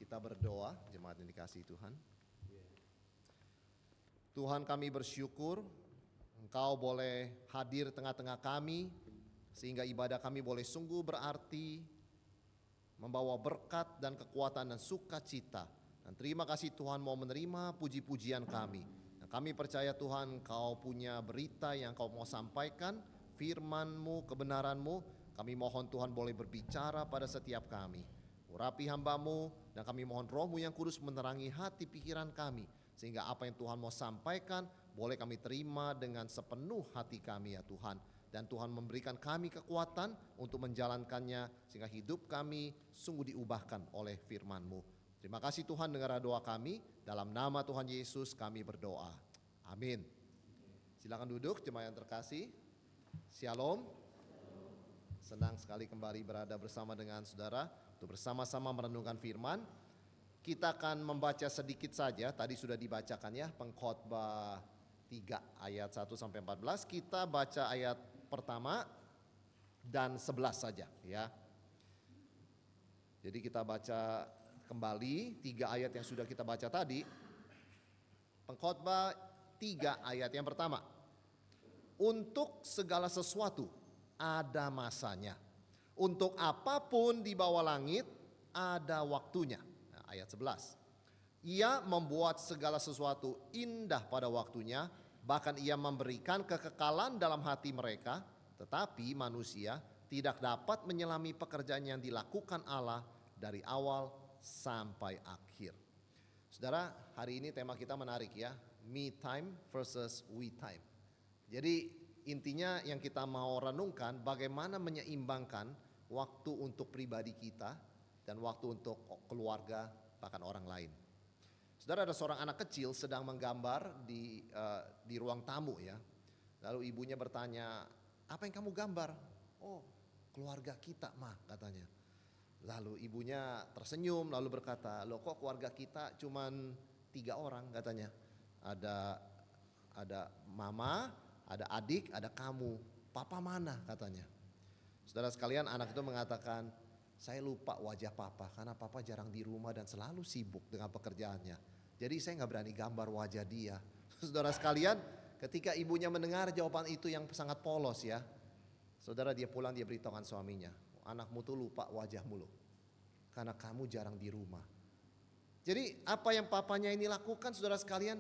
Kita berdoa, jemaat yang dikasihi Tuhan. Tuhan, kami bersyukur Engkau boleh hadir tengah-tengah kami, sehingga ibadah kami boleh sungguh berarti, membawa berkat dan kekuatan dan sukacita. Dan terima kasih Tuhan mau menerima puji-pujian kami. Dan kami percaya Tuhan Engkau punya berita yang Engkau mau sampaikan, firman-Mu, kebenaran-Mu. Kami mohon Tuhan boleh berbicara pada setiap kami. Urapi hamba-Mu, dan kami mohon Roh-Mu yang kudus menerangi hati pikiran kami, sehingga apa yang Tuhan mau sampaikan boleh kami terima dengan sepenuh hati kami ya Tuhan. Dan Tuhan memberikan kami kekuatan untuk menjalankannya, sehingga hidup kami sungguh diubahkan oleh firman-Mu. Terima kasih Tuhan, dengar doa kami. Dalam nama Tuhan Yesus kami berdoa. Amin. Silakan duduk jemaat yang terkasih. Shalom. Senang sekali kembali berada bersama dengan saudara untuk bersama-sama merenungkan firman. Kita akan membaca sedikit saja, tadi sudah dibacakan ya, Pengkhotbah 3 ayat 1 sampai 14. Kita baca ayat pertama dan 11 saja ya. Jadi kita baca kembali 3 ayat yang sudah kita baca tadi. Pengkhotbah 3 ayat yang pertama. Untuk segala sesuatu ada masanya. Untuk apapun di bawah langit ada waktunya. Nah, ayat 11. Ia membuat segala sesuatu indah pada waktunya, bahkan ia memberikan kekekalan dalam hati mereka, tetapi manusia tidak dapat menyelami pekerjaan yang dilakukan Allah dari awal sampai akhir. Saudara, hari ini tema kita menarik ya, me time versus we time. Jadi intinya yang kita mau renungkan bagaimana menyeimbangkan waktu untuk pribadi kita dan waktu untuk keluarga bahkan orang lain. Saudara, ada seorang anak kecil sedang menggambar di ruang tamu ya. Lalu ibunya bertanya, apa yang kamu gambar? Oh, keluarga kita mah katanya. Lalu ibunya tersenyum lalu berkata, loh kok keluarga kita cuman 3 orang katanya. Ada mama, ada adik, ada kamu. Papa mana katanya. Saudara sekalian, anak itu mengatakan, saya lupa wajah papa karena papa jarang di rumah dan selalu sibuk dengan pekerjaannya. Jadi saya gak berani gambar wajah dia. Saudara sekalian, ketika ibunya mendengar jawaban itu yang sangat polos ya. Saudara, dia pulang, dia beritahukan suaminya, anakmu tuh lupa wajahmu loh, karena kamu jarang di rumah. Jadi apa yang papanya ini lakukan saudara sekalian,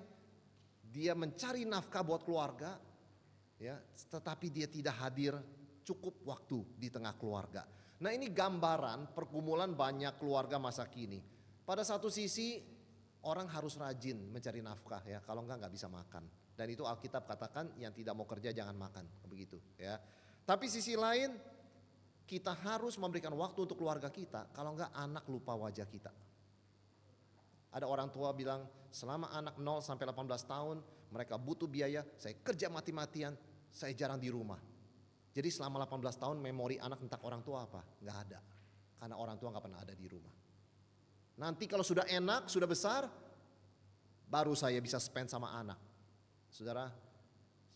dia mencari nafkah buat keluarga ya, tetapi dia tidak hadir cukup waktu di tengah keluarga. Nah, ini gambaran pergumulan banyak keluarga masa kini. Pada satu sisi orang harus rajin mencari nafkah ya, kalau enggak bisa makan. Dan itu Alkitab katakan yang tidak mau kerja jangan makan, begitu ya. Tapi sisi lain kita harus memberikan waktu untuk keluarga kita, kalau enggak anak lupa wajah kita. Ada orang tua bilang selama anak 0 sampai 18 tahun mereka butuh biaya, saya kerja mati-matian, saya jarang di rumah. Jadi selama 18 tahun memori anak tentang orang tua apa? Gak ada. Karena orang tua gak pernah ada di rumah. Nanti kalau sudah enak, sudah besar, baru saya bisa spend sama anak. Saudara,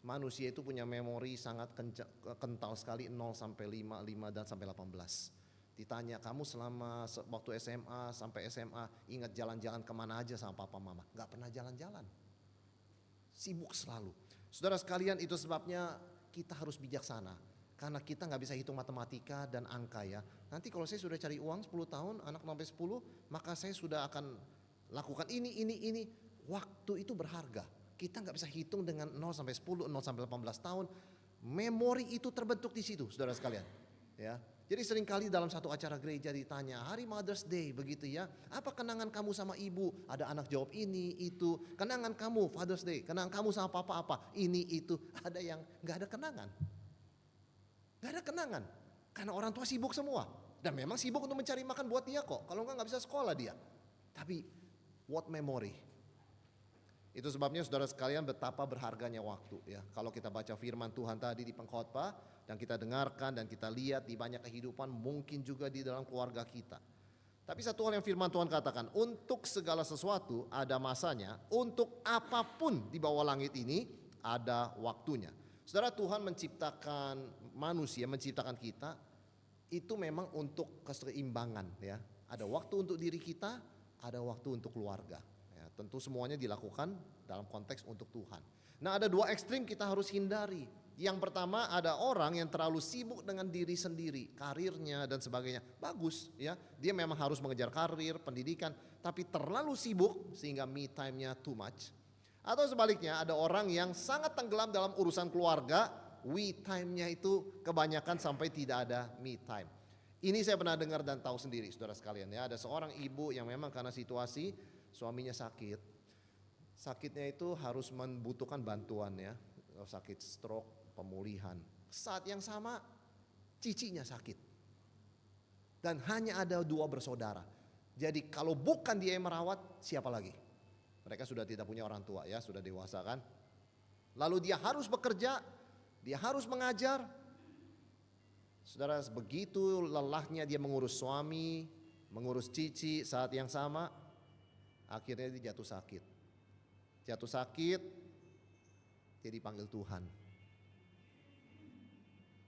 manusia itu punya memori sangat kental sekali, 0 sampai 5 dan sampai 18. Ditanya, kamu selama waktu SMA sampai SMA ingat jalan-jalan kemana aja sama papa mama? Gak pernah jalan-jalan. Sibuk selalu. Saudara sekalian, itu sebabnya kita harus bijaksana. Karena kita gak bisa hitung matematika dan angka ya. Nanti kalau saya sudah cari uang 10 tahun, anak sampai 10, maka saya sudah akan lakukan ini. Waktu itu berharga. Kita gak bisa hitung dengan 0 sampai 10, 0 sampai 18 tahun. Memori itu terbentuk di situ, saudara sekalian. Ya. Jadi seringkali dalam satu acara gereja ditanya, hari Mother's Day begitu ya, apa kenangan kamu sama ibu? Ada anak jawab ini, itu. Kenangan kamu Father's Day, kenangan kamu sama papa apa? Ini, itu. Ada yang gak ada kenangan. Gak ada kenangan, karena orang tua sibuk semua. Dan memang sibuk untuk mencari makan buat dia kok, kalau enggak bisa sekolah dia. Tapi what memory? Itu sebabnya saudara sekalian betapa berharganya waktu ya. Kalau kita baca firman Tuhan tadi di pengkhotbah, dan kita dengarkan dan kita lihat di banyak kehidupan, mungkin juga di dalam keluarga kita. Tapi satu hal yang firman Tuhan katakan, untuk segala sesuatu ada masanya, untuk apapun di bawah langit ini ada waktunya. Saudara, Tuhan menciptakan manusia, menciptakan kita itu memang untuk keseimbangan ya. Ada waktu untuk diri kita, ada waktu untuk keluarga. Ya, tentu semuanya dilakukan dalam konteks untuk Tuhan. Nah, ada dua ekstrim kita harus hindari. Yang pertama, ada orang yang terlalu sibuk dengan diri sendiri, karirnya dan sebagainya. Bagus ya, dia memang harus mengejar karir, pendidikan, tapi terlalu sibuk sehingga me time-nya too much. Atau sebaliknya, ada orang yang sangat tenggelam dalam urusan keluarga, we time-nya itu kebanyakan sampai tidak ada me time. Ini saya pernah dengar dan tahu sendiri, saudara sekalian ya. Ada seorang ibu yang memang karena situasi suaminya sakit. Sakitnya itu harus membutuhkan bantuan ya, sakit stroke, pemulihan. Saat yang sama cicinya sakit. Dan hanya ada 2 bersaudara. Jadi kalau bukan dia yang merawat, siapa lagi? Mereka sudah tidak punya orang tua ya, sudah dewasa kan. Lalu dia harus bekerja, dia harus mengajar. Saudara, begitu lelahnya dia mengurus suami, mengurus cici, saat yang sama akhirnya dia jatuh sakit. Jatuh sakit, dia dipanggil Tuhan.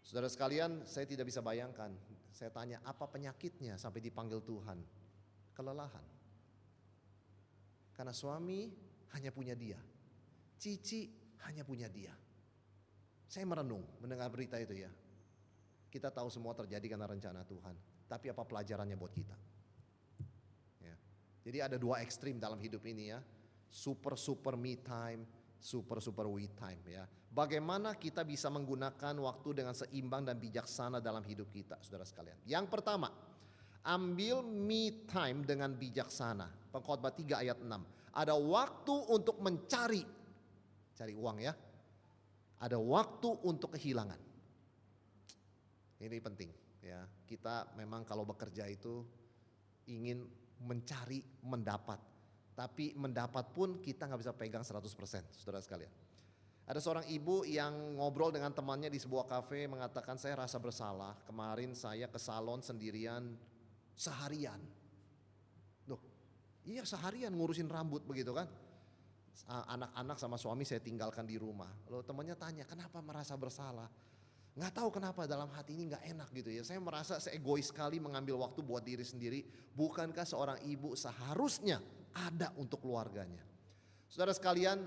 Saudara sekalian, saya tidak bisa bayangkan. Saya tanya, apa penyakitnya sampai dipanggil Tuhan? Kelelahan. Karena suami hanya punya dia, cici hanya punya dia. Saya merenung mendengar berita itu ya. Kita tahu semua terjadi karena rencana Tuhan. Tapi apa pelajarannya buat kita? Ya. Jadi ada 2 ekstrim dalam hidup ini ya. Super me time, super we time ya. Bagaimana kita bisa menggunakan waktu dengan seimbang dan bijaksana dalam hidup kita, saudara sekalian. Yang pertama, ambil me time dengan bijaksana. Pengkhotbah 3 ayat 6. Ada waktu untuk cari uang ya. Ada waktu untuk kehilangan. Ini penting ya. Kita memang kalau bekerja itu ingin mencari, mendapat. Tapi mendapat pun kita gak bisa pegang 100%, saudara sekalian. Ada seorang ibu yang ngobrol dengan temannya di sebuah kafe mengatakan, saya rasa bersalah, kemarin saya ke salon sendirian seharian. Loh, iya seharian ngurusin rambut begitu kan. Anak-anak sama suami saya tinggalkan di rumah. Lalu temannya tanya, kenapa merasa bersalah? Nggak tahu kenapa dalam hati ini nggak enak gitu ya. Saya merasa saya egois sekali mengambil waktu buat diri sendiri. Bukankah seorang ibu seharusnya ada untuk keluarganya? Saudara sekalian,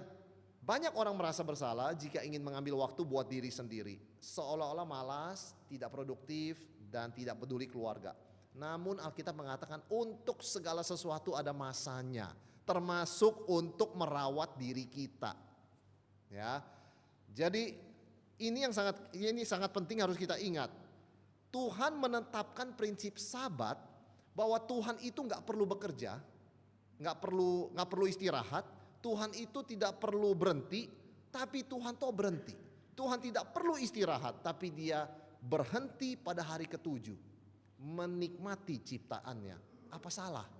banyak orang merasa bersalah jika ingin mengambil waktu buat diri sendiri. Seolah-olah malas, tidak produktif, dan tidak peduli keluarga. Namun Alkitab mengatakan untuk segala sesuatu ada masanya. Termasuk untuk merawat diri kita. Ya, jadi ini sangat penting harus kita ingat. Tuhan menetapkan prinsip Sabat bahwa Tuhan itu nggak perlu bekerja, nggak perlu istirahat. Tuhan itu tidak perlu berhenti, tapi Tuhan tuh berhenti. Tuhan tidak perlu istirahat, tapi Dia berhenti pada hari ke-7, menikmati ciptaannya. Apa salah?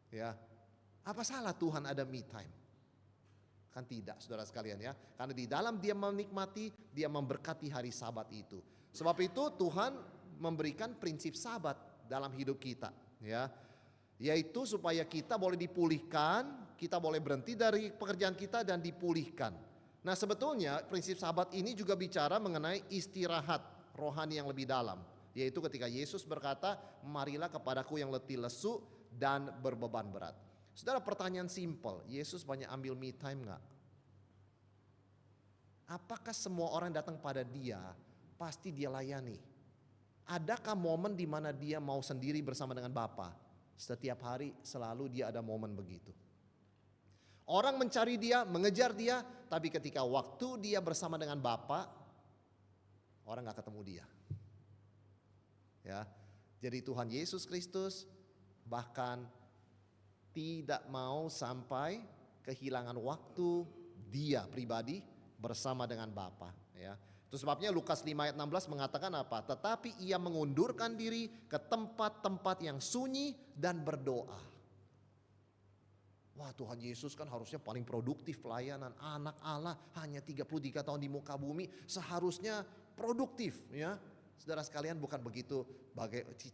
Ya, apa salah Tuhan ada me time? Kan tidak, saudara sekalian ya. Karena di dalam Dia menikmati, Dia memberkati hari Sabat itu. Sebab itu Tuhan memberikan prinsip Sabat dalam hidup kita, ya. Yaitu supaya kita boleh dipulihkan, kita boleh berhenti dari pekerjaan kita dan dipulihkan. Nah, sebetulnya prinsip Sabat ini juga bicara mengenai istirahat rohani yang lebih dalam. Yaitu ketika Yesus berkata, marilah kepadaku yang letih lesu dan berbeban berat. Saudara, pertanyaan simpel, Yesus banyak ambil me time gak? Apakah semua orang datang pada Dia pasti Dia layani? Adakah momen di mana Dia mau sendiri bersama dengan Bapa? Setiap hari selalu Dia ada momen begitu. Orang mencari Dia, mengejar Dia, tapi ketika waktu Dia bersama dengan Bapa, orang gak ketemu Dia. Ya, jadi Tuhan Yesus Kristus bahkan tidak mau sampai kehilangan waktu Dia pribadi bersama dengan Bapa, ya. Itu sebabnya Lukas 5 ayat 16 mengatakan apa? Tetapi Ia mengundurkan diri ke tempat-tempat yang sunyi dan berdoa. Wah, Tuhan Yesus kan harusnya paling produktif pelayanan. Anak Allah hanya 33 tahun di muka bumi, seharusnya produktif, ya. Saudara sekalian, bukan begitu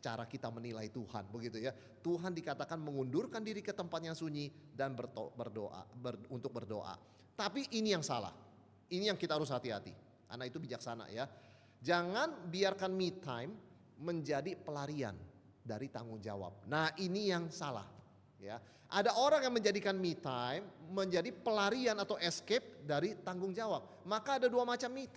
cara kita menilai Tuhan, begitu ya. Tuhan dikatakan mengundurkan diri ke tempat yang sunyi dan untuk berdoa. Tapi ini yang salah. Ini yang kita harus hati-hati. Anak itu bijaksana ya. Jangan biarkan me time menjadi pelarian. dari tanggung jawab. Nah, ini yang salah. Ya, ada orang yang menjadikan me time menjadi pelarian atau escape dari tanggung jawab. Maka ada dua macam me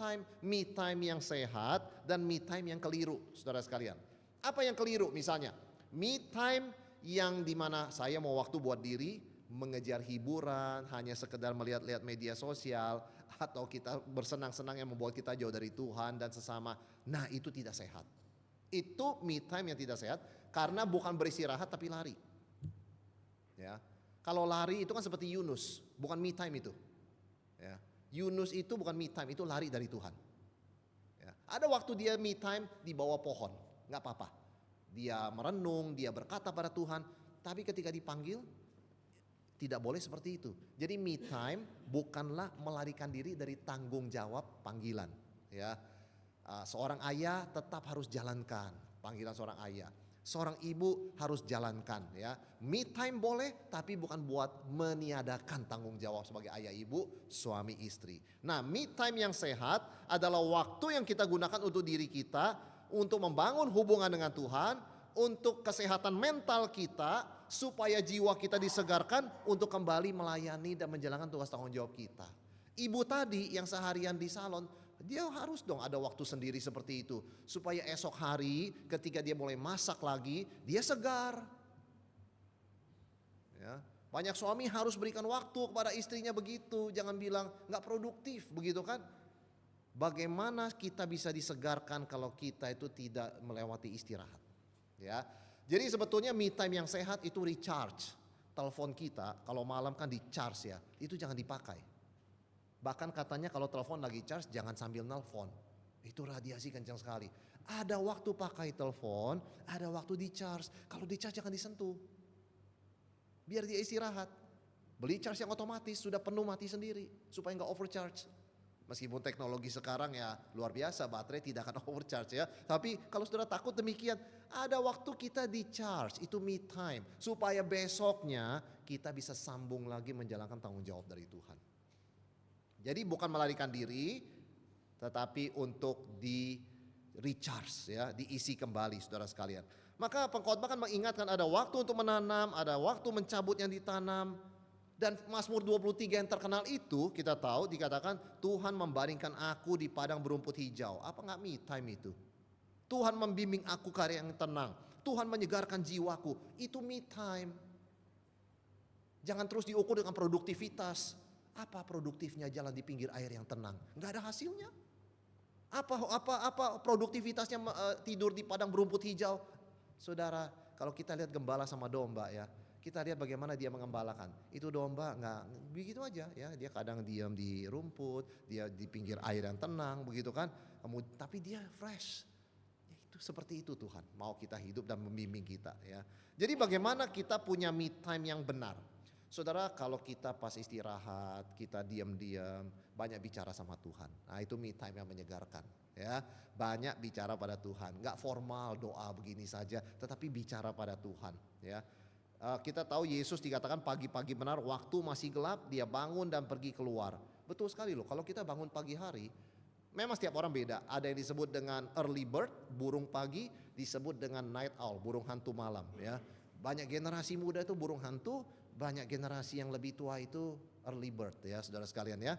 time yang sehat dan me time yang keliru, saudara sekalian. Apa yang keliru misalnya? Me time yang dimana saya mau waktu buat diri, mengejar hiburan, hanya sekedar melihat-lihat media sosial, atau kita bersenang-senang yang membuat kita jauh dari Tuhan dan sesama. Nah, itu tidak sehat. Itu me time yang tidak sehat karena bukan beristirahat tapi lari. Ya, kalau lari itu kan seperti Yunus, bukan me time itu. Ya, Yunus itu bukan me time, itu lari dari Tuhan. Ya, ada waktu dia me time di bawah pohon, nggak apa-apa. Dia merenung, dia berkata pada Tuhan. Tapi ketika dipanggil, tidak boleh seperti itu. Jadi me time bukanlah melarikan diri dari tanggung jawab panggilan. Ya, seorang ayah tetap harus jalankan panggilan seorang ayah. Seorang ibu harus jalankan, ya. Me time boleh, tapi bukan buat meniadakan tanggung jawab sebagai ayah ibu, suami istri. Nah, me time yang sehat adalah waktu yang kita gunakan untuk diri kita, untuk membangun hubungan dengan Tuhan, untuk kesehatan mental kita, supaya jiwa kita disegarkan untuk kembali melayani dan menjalankan tugas tanggung jawab kita. Ibu tadi yang seharian di salon, dia harus dong ada waktu sendiri seperti itu. Supaya esok hari ketika dia mulai masak lagi, dia segar. Ya, banyak suami harus berikan waktu kepada istrinya begitu. Jangan bilang gak produktif begitu kan. Bagaimana kita bisa disegarkan kalau kita itu tidak melewati istirahat. Ya, jadi sebetulnya me time yang sehat itu recharge. Telepon kita kalau malam kan di charge ya, itu jangan dipakai. Bahkan katanya kalau telepon lagi charge jangan sambil nelpon. Itu radiasi kencang sekali. Ada waktu pakai telepon, ada waktu di charge. Kalau di charge jangan disentuh. Biar dia istirahat. Beli charge yang otomatis, sudah penuh mati sendiri supaya nggak overcharge. Meskipun teknologi sekarang ya luar biasa, baterai tidak akan overcharge ya. Tapi kalau saudara takut demikian, ada waktu kita di charge, itu me time. Supaya besoknya kita bisa sambung lagi menjalankan tanggung jawab dari Tuhan. Jadi bukan melarikan diri, tetapi untuk di recharge ya, diisi kembali saudara sekalian. Maka pengkhotbah kan mengingatkan ada waktu untuk menanam, ada waktu mencabut yang ditanam. Dan Mazmur 23 yang terkenal itu kita tahu dikatakan Tuhan membaringkan aku di padang berumput hijau. Apa gak me time itu? Tuhan membimbing aku ke area yang tenang. Tuhan menyegarkan jiwaku. Itu me time. Jangan terus diukur dengan produktivitas. Apa produktifnya jalan di pinggir air yang tenang? Gak ada hasilnya. Apa produktivitasnya tidur di padang berumput hijau? Saudara, kalau kita lihat gembala sama domba ya, kita lihat bagaimana dia mengembalakan. Itu domba nggak begitu aja ya, dia kadang diam di rumput, dia di pinggir air yang tenang begitu kan. Tapi dia fresh. Ya, itu seperti itu Tuhan mau kita hidup dan membimbing kita ya. Jadi bagaimana kita punya me time yang benar? Saudara, kalau kita pas istirahat, kita diam-diam, banyak bicara sama Tuhan. Nah, itu me time yang menyegarkan, ya. Banyak bicara pada Tuhan, nggak formal doa begini saja, tetapi bicara pada Tuhan, ya. Kita tahu Yesus dikatakan pagi-pagi benar, waktu masih gelap, dia bangun dan pergi keluar. Betul sekali loh, kalau kita bangun pagi hari, memang setiap orang beda. Ada yang disebut dengan early bird, burung pagi, disebut dengan night owl, burung hantu malam, ya. Banyak generasi muda itu burung hantu, banyak generasi yang lebih tua itu early bird ya saudara sekalian ya.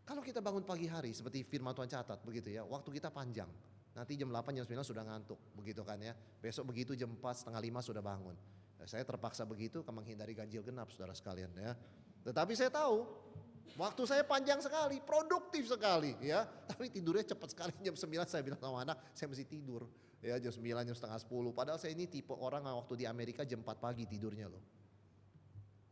Kalau kita bangun pagi hari seperti firman Tuhan catat begitu ya, waktu kita panjang. Nanti jam 8 jam 9 sudah ngantuk begitu kan ya. Besok begitu jam 4 setengah 5 sudah bangun. Saya terpaksa begitu menghindari ganjil genap saudara sekalian ya. Tetapi saya tahu waktu saya panjang sekali, produktif sekali ya. Tapi tidurnya cepat sekali jam 9 saya bilang sama anak saya mesti tidur. Ya jam 9 jam setengah 10. Padahal saya ini tipe orang waktu di Amerika jam 4 pagi tidurnya loh.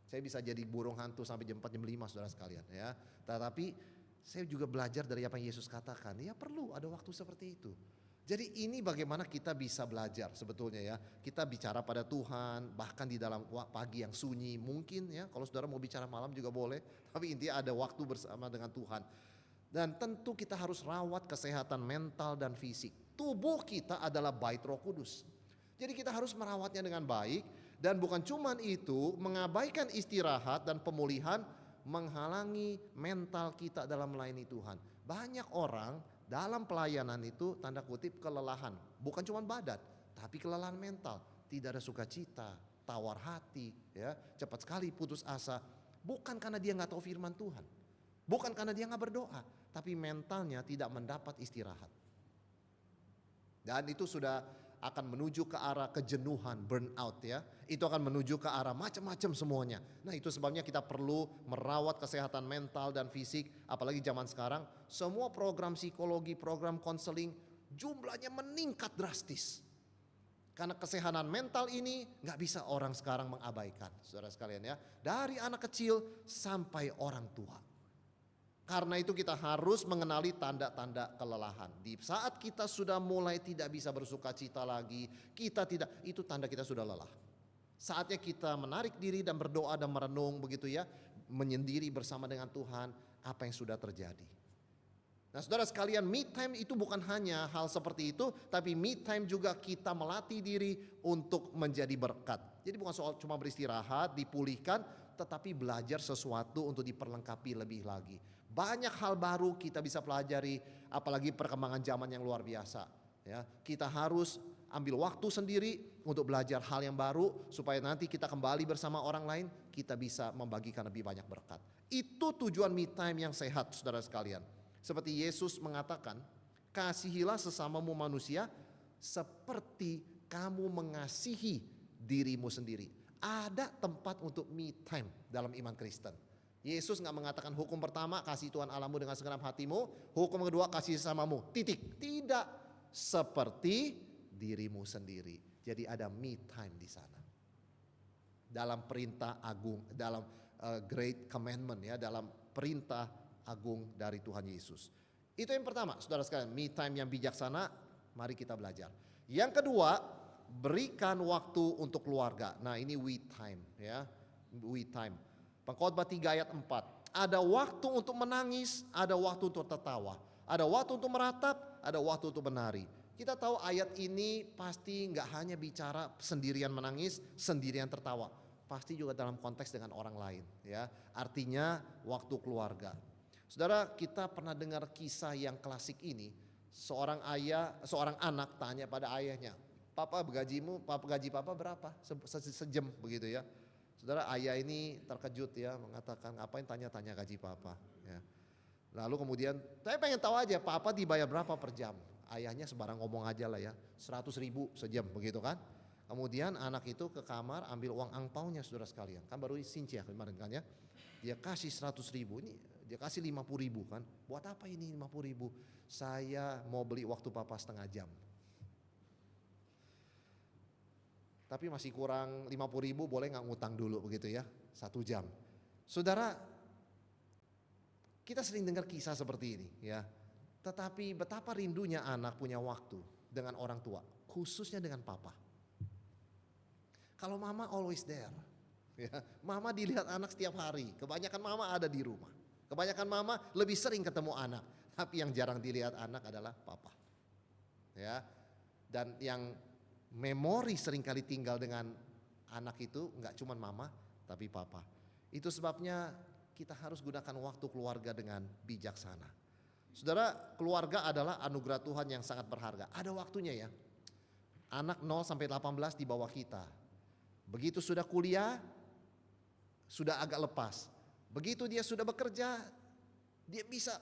Saya bisa jadi burung hantu sampai jam 4 jam 5 saudara sekalian ya. Tetapi saya juga belajar dari apa yang Yesus katakan. Ya perlu ada waktu seperti itu. Jadi ini bagaimana kita bisa belajar sebetulnya ya. Kita bicara pada Tuhan bahkan di dalam pagi yang sunyi mungkin ya. Kalau saudara mau bicara malam juga boleh. Tapi intinya ada waktu bersama dengan Tuhan. Dan tentu kita harus rawat kesehatan mental dan fisik. Tubuh kita adalah bait Roh Kudus. Jadi kita harus merawatnya dengan baik. Dan bukan cuman itu, mengabaikan istirahat dan pemulihan menghalangi mental kita dalam melayani Tuhan. Banyak orang dalam pelayanan itu tanda kutip kelelahan, bukan cuman badan, tapi kelelahan mental, tidak ada sukacita, tawar hati, ya, cepat sekali putus asa. Bukan karena dia nggak tahu firman Tuhan, bukan karena dia nggak berdoa, tapi mentalnya tidak mendapat istirahat. Dan itu sudah akan menuju ke arah kejenuhan, burnout ya. Itu akan menuju ke arah macam-macam semuanya. Nah itu sebabnya kita perlu merawat kesehatan mental dan fisik. Apalagi zaman sekarang semua program psikologi, program konseling jumlahnya meningkat drastis. Karena kesehatan mental ini gak bisa orang sekarang mengabaikan, saudara sekalian ya. Dari anak kecil sampai orang tua. Karena itu kita harus mengenali tanda-tanda kelelahan. Di saat kita sudah mulai tidak bisa bersuka cita lagi, itu tanda kita sudah lelah. Saatnya kita menarik diri dan berdoa dan merenung begitu ya, menyendiri bersama dengan Tuhan apa yang sudah terjadi. Nah saudara sekalian, me time itu bukan hanya hal seperti itu, tapi me time juga kita melatih diri untuk menjadi berkat. Jadi bukan soal cuma beristirahat, dipulihkan, tetapi belajar sesuatu untuk diperlengkapi lebih lagi. Banyak hal baru kita bisa pelajari, apalagi perkembangan zaman yang luar biasa. Ya, kita harus ambil waktu sendiri untuk belajar hal yang baru, supaya nanti kita kembali bersama orang lain, kita bisa membagikan lebih banyak berkat. Itu tujuan me time yang sehat, saudara sekalian. Seperti Yesus mengatakan, kasihilah sesamamu manusia seperti kamu mengasihi dirimu sendiri. Ada tempat untuk me time dalam iman Kristen. Yesus gak mengatakan hukum pertama kasih Tuhan Allahmu dengan segenap hatimu, hukum kedua kasih sesamamu, titik. Tidak, seperti dirimu sendiri. Jadi ada me time di sana. Dalam perintah agung, dalam great commandment ya, dalam perintah agung dari Tuhan Yesus. Itu yang pertama, saudara sekalian, me time yang bijaksana, mari kita belajar. Yang kedua, berikan waktu untuk keluarga. Nah ini we time ya, we time. Pengkhotbah 3 ayat 4. Ada waktu untuk menangis, ada waktu untuk tertawa. Ada waktu untuk meratap, ada waktu untuk menari. Kita tahu ayat ini pasti gak hanya bicara sendirian menangis, sendirian tertawa. Pasti juga dalam konteks dengan orang lain ya. Artinya waktu keluarga. Saudara, kita pernah dengar kisah yang klasik ini. Seorang anak tanya pada ayahnya, gaji papa berapa? Sejam begitu ya. Saudara, ayah ini terkejut ya, mengatakan ngapain tanya-tanya gaji papa ya. Lalu kemudian saya pengen tahu aja papa dibayar berapa per jam. Ayahnya sebarang ngomong aja lah ya, 100.000 sejam begitu kan. Kemudian anak itu ke kamar ambil uang angpaunya, saudara sekalian. Kan baru Sinci ya kemarin kan ya. Dia kasih 100.000, ini dia kasih 50.000 kan. Buat apa ini 50.000? Saya mau beli waktu papa setengah jam. Tapi masih kurang 50.000, boleh gak ngutang dulu begitu ya, 1 jam. Saudara, kita sering dengar kisah seperti ini ya. Tetapi betapa rindunya anak punya waktu dengan orang tua, khususnya dengan papa. Kalau mama always there ya, mama dilihat anak setiap hari. Kebanyakan mama ada di rumah, kebanyakan mama lebih sering ketemu anak. Tapi yang jarang dilihat anak adalah papa ya. Dan yang memori seringkali tinggal dengan anak itu gak cuma mama tapi papa. Itu sebabnya kita harus gunakan waktu keluarga dengan bijaksana. Saudara, keluarga adalah anugerah Tuhan yang sangat berharga. Ada waktunya ya. Anak 0 sampai 18 di bawah kita. Begitu sudah kuliah, sudah agak lepas. Begitu dia sudah bekerja, dia bisa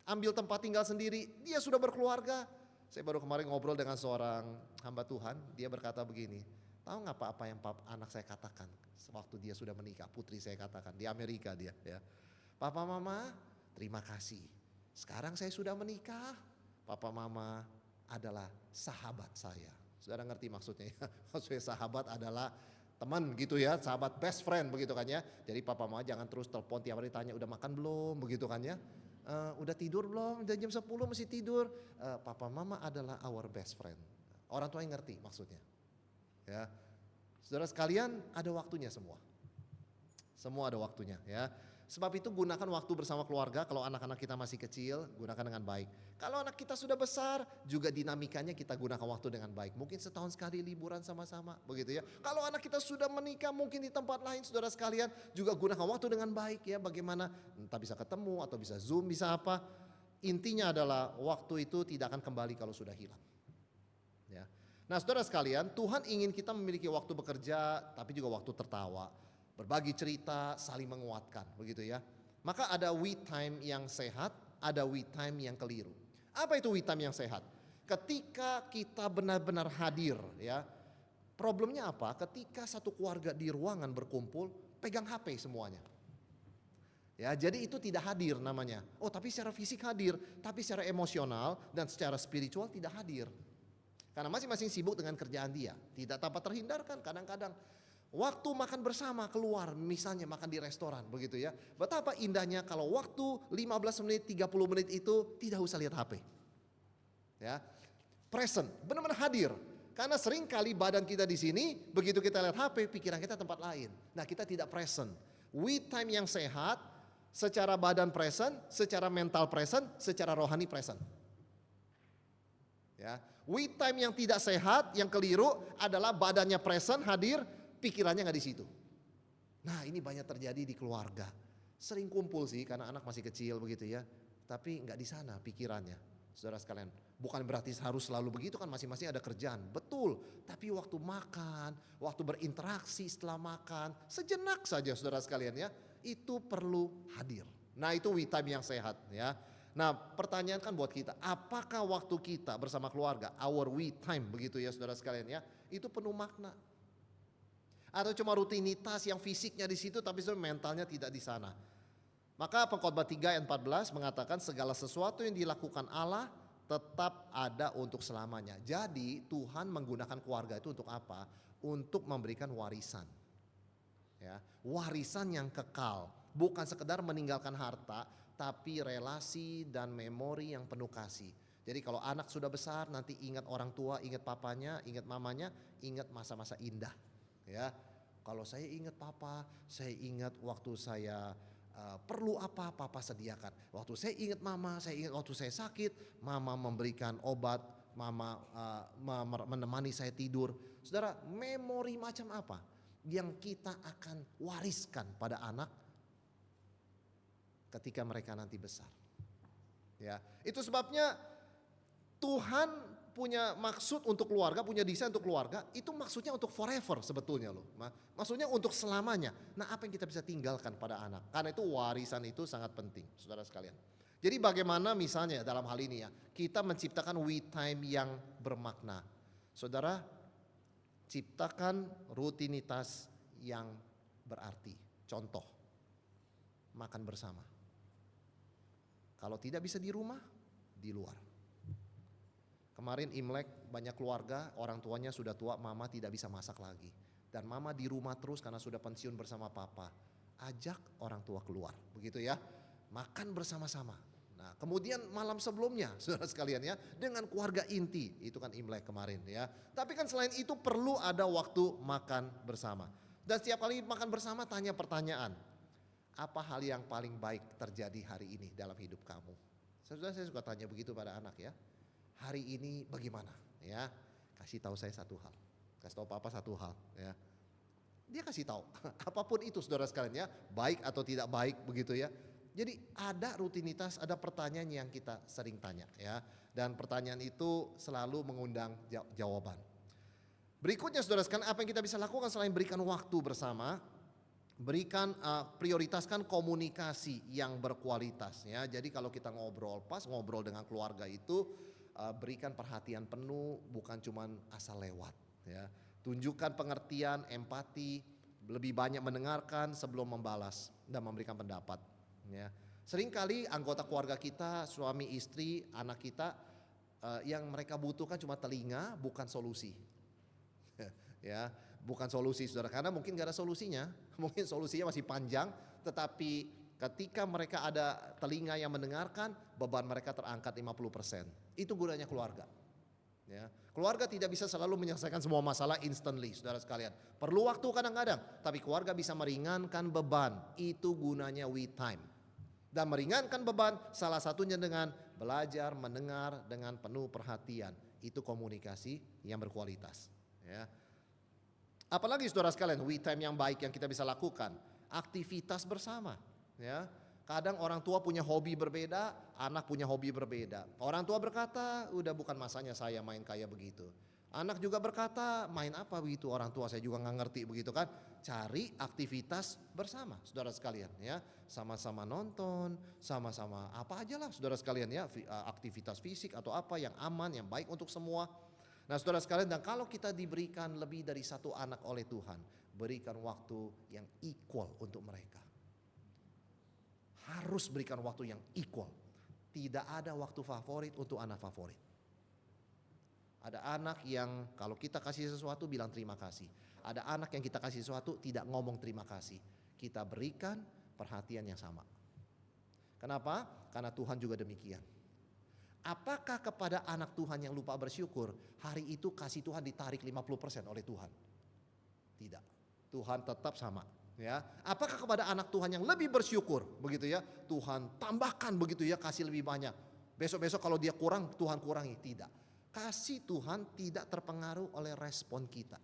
ambil tempat tinggal sendiri, dia sudah berkeluarga. Saya baru kemarin ngobrol dengan seorang hamba Tuhan, dia berkata begini, tahu nggak apa yang anak saya katakan sewaktu dia sudah menikah, putri saya katakan, di Amerika dia ya. Papa mama terima kasih, sekarang saya sudah menikah, papa mama adalah sahabat saya. Saudara ngerti maksudnya ya, maksudnya sahabat adalah teman gitu ya, sahabat best friend begitu kan ya. Jadi papa mama jangan terus telepon tiap hari tanya udah makan belum begitu kan ya. Udah tidur belum? Udah jam 10 mesti tidur. Papa mama adalah our best friend. Orang tua yang ngerti maksudnya. Ya. Saudara sekalian, ada waktunya semua. Semua ada waktunya ya. Sebab itu gunakan waktu bersama keluarga. Kalau anak-anak kita masih kecil, gunakan dengan baik. Kalau anak kita sudah besar, juga dinamikanya kita gunakan waktu dengan baik. Mungkin setahun sekali liburan sama-sama, begitu ya. Kalau anak kita sudah menikah, mungkin di tempat lain, saudara sekalian, juga gunakan waktu dengan baik ya. Bagaimana entah bisa ketemu atau bisa Zoom, bisa apa. Intinya adalah waktu itu tidak akan kembali kalau sudah hilang. Ya. Nah saudara sekalian, Tuhan ingin kita memiliki waktu bekerja, tapi juga waktu tertawa, berbagi cerita, saling menguatkan, begitu ya. Maka ada we time yang sehat, ada we time yang keliru. Apa itu we time yang sehat? Ketika kita benar-benar hadir ya. Problemnya apa? Ketika satu keluarga di ruangan berkumpul, pegang HP semuanya. Ya, jadi itu tidak hadir namanya. Oh, tapi secara fisik hadir, tapi secara emosional dan secara spiritual tidak hadir. Karena masing-masing sibuk dengan kerjaan dia. Tidak dapat terhindarkan kadang-kadang. Waktu makan bersama keluar, misalnya makan di restoran begitu ya. Betapa indahnya kalau waktu 15 menit, 30 menit itu tidak usah lihat HP. Ya. Present, benar-benar hadir. Karena sering kali badan kita di sini, begitu kita lihat HP, pikiran kita tempat lain. Nah, kita tidak present. We time yang sehat, secara badan present, secara mental present, secara rohani present. Ya, we time yang tidak sehat, yang keliru adalah badannya present, hadir, pikirannya nggak di situ. Nah, ini banyak terjadi di keluarga. Sering kumpul sih karena anak masih kecil begitu ya, tapi nggak di sana pikirannya. Saudara sekalian, bukan berarti harus selalu begitu kan, masing-masing ada kerjaan. Betul, tapi waktu makan, waktu berinteraksi setelah makan, sejenak saja saudara sekalian ya, itu perlu hadir. Nah, itu we time yang sehat ya. Nah, pertanyaan kan buat kita, apakah waktu kita bersama keluarga, our we time begitu ya saudara sekalian ya, itu penuh makna? Atau cuma rutinitas yang fisiknya di situ tapi mentalnya tidak di sana? Maka Pengkhotbah 3 ayat 14 mengatakan segala sesuatu yang dilakukan Allah tetap ada untuk selamanya. Jadi Tuhan menggunakan keluarga itu untuk apa? Untuk memberikan warisan. Ya, warisan yang kekal, bukan sekedar meninggalkan harta, tapi relasi dan memori yang penuh kasih. Jadi kalau anak sudah besar nanti ingat orang tua, ingat papanya, ingat mamanya, ingat masa-masa indah. Ya, kalau saya ingat papa, saya ingat waktu saya perlu apa, papa sediakan. Waktu saya ingat mama, saya ingat waktu saya sakit, mama memberikan obat, mama menemani saya tidur. Saudara, memori macam apa yang kita akan wariskan pada anak ketika mereka nanti besar? Ya, itu sebabnya Tuhan punya maksud untuk keluarga, punya desain untuk keluarga, itu maksudnya untuk forever sebetulnya loh. Maksudnya untuk selamanya. Nah, apa yang kita bisa tinggalkan pada anak? Karena itu warisan itu sangat penting, saudara sekalian. Jadi bagaimana misalnya dalam hal ini ya, kita menciptakan we time yang bermakna. Saudara, ciptakan rutinitas yang berarti. Contoh, makan bersama. Kalau tidak bisa di rumah, di luar. Kemarin Imlek banyak keluarga, orang tuanya sudah tua, mama tidak bisa masak lagi. Dan mama di rumah terus karena sudah pensiun bersama papa. Ajak orang tua keluar, begitu ya. Makan bersama-sama. Nah, kemudian malam sebelumnya, saudara sekalian ya, dengan keluarga inti, itu kan Imlek kemarin ya. Tapi kan selain itu perlu ada waktu makan bersama. Dan setiap kali makan bersama tanya pertanyaan. Apa hal yang paling baik terjadi hari ini dalam hidup kamu? Saudara, saya suka tanya begitu pada anak ya. Hari ini bagaimana ya, kasih tahu saya satu hal, kasih tahu papa satu hal ya, dia kasih tahu apapun itu saudara sekalian ya, baik atau tidak baik begitu ya. Jadi ada rutinitas, ada pertanyaan yang kita sering tanya ya, dan pertanyaan itu selalu mengundang jawaban. Berikutnya saudara sekalian, apa yang kita bisa lakukan selain berikan waktu bersama? Berikan prioritaskan komunikasi yang berkualitas ya. Jadi kalau kita ngobrol dengan keluarga itu berikan perhatian penuh, bukan cuman asal lewat ya. Tunjukkan pengertian, empati, lebih banyak mendengarkan sebelum membalas dan memberikan pendapat ya. Seringkali anggota keluarga kita, suami istri, anak kita yang mereka butuhkan cuma telinga, bukan solusi. Ya, bukan solusi saudara, karena mungkin gak ada solusinya, mungkin solusinya masih panjang, tetapi ketika mereka ada telinga yang mendengarkan, beban mereka terangkat 50%. Itu gunanya keluarga. Ya, keluarga tidak bisa selalu menyelesaikan semua masalah instantly, saudara sekalian. Perlu waktu kadang-kadang, tapi keluarga bisa meringankan beban. Itu gunanya we time. Dan meringankan beban salah satunya dengan belajar mendengar dengan penuh perhatian. Itu komunikasi yang berkualitas. Ya. Apalagi saudara sekalian, we time yang baik yang kita bisa lakukan, aktivitas bersama. Ya, kadang orang tua punya hobi berbeda, anak punya hobi berbeda. Orang tua berkata, udah bukan masanya saya main kayak begitu. Anak juga berkata, main apa begitu orang tua, saya juga nggak ngerti begitu kan. Cari aktivitas bersama saudara sekalian ya. Sama-sama nonton, sama-sama apa aja lah saudara sekalian ya. Aktivitas fisik atau apa yang aman, yang baik untuk semua. Nah saudara sekalian, dan kalau kita diberikan lebih dari satu anak oleh Tuhan, berikan waktu yang equal untuk mereka. Harus berikan waktu yang equal. Tidak ada waktu favorit untuk anak favorit. Ada anak yang kalau kita kasih sesuatu bilang terima kasih. Ada anak yang kita kasih sesuatu tidak ngomong terima kasih. Kita berikan perhatian yang sama. Kenapa? Karena Tuhan juga demikian. Apakah kepada anak Tuhan yang lupa bersyukur, hari itu kasih Tuhan ditarik 50% oleh Tuhan? Tidak. Tuhan tetap sama. Ya, apakah kepada anak Tuhan yang lebih bersyukur begitu ya, Tuhan tambahkan begitu ya, kasih lebih banyak. Besok-besok kalau dia kurang, Tuhan kurangi? Tidak. Kasih Tuhan tidak terpengaruh oleh respon kita.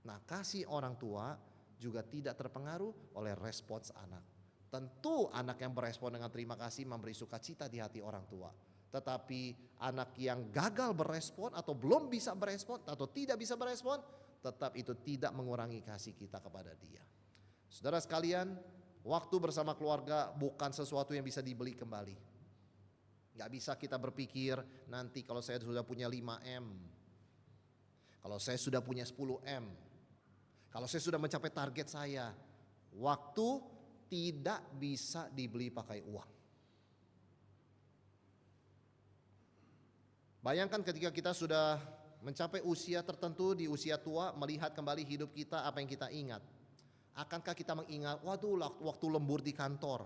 Nah, kasih orang tua juga tidak terpengaruh oleh respons anak. Tentu anak yang berespon dengan terima kasih memberi sukacita di hati orang tua. Tetapi anak yang gagal berespon atau belum bisa berespon atau tidak bisa berespon, tetap itu tidak mengurangi kasih kita kepada dia. Saudara sekalian, waktu bersama keluarga bukan sesuatu yang bisa dibeli kembali. Gak bisa kita berpikir nanti kalau saya sudah punya 5M, kalau saya sudah punya 10M, kalau saya sudah mencapai target saya. Waktu tidak bisa dibeli pakai uang. Bayangkan ketika kita sudah mencapai usia tertentu, di usia tua, melihat kembali hidup kita, apa yang kita ingat. Akankah kita mengingat, waduh waktu lembur di kantor.